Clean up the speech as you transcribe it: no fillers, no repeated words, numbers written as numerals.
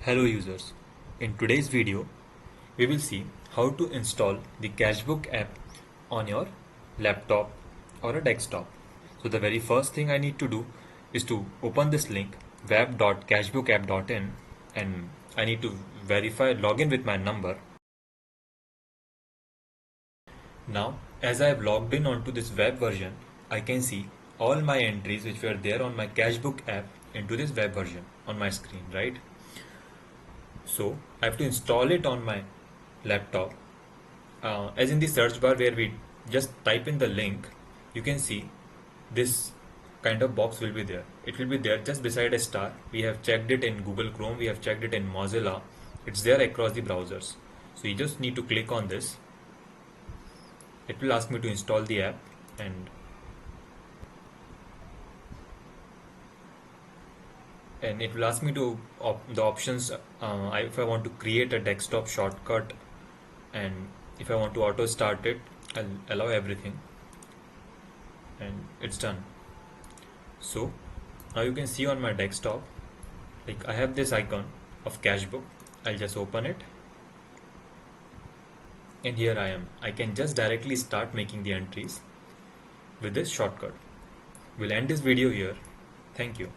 Hello users, in today's video we will see how to install the CashBook app on your laptop or a desktop. So the very first thing I need to do is to open this link web.cashbookapp.in and I need to log in with my number. Now as I have logged in onto this web version, I can see all my entries which were there on my CashBook app into this web version on my screen, right? So I have to install it on my laptop. As in the search bar where we just type in the link, you can see this kind of box will be there. It will be there just beside a star. We have checked it in Google Chrome, we have checked it in Mozilla. It's there across the browsers. So you just need to click on this. It will ask me to install the app and it will ask me to the options if I want to create a desktop shortcut, and if I want to auto start it, I'll allow everything and it's done. So now you can see on my desktop, like I have this icon of CashBook. I'll just open it and here I am. I can just directly start making the entries with this shortcut. We'll end this video here. Thank you.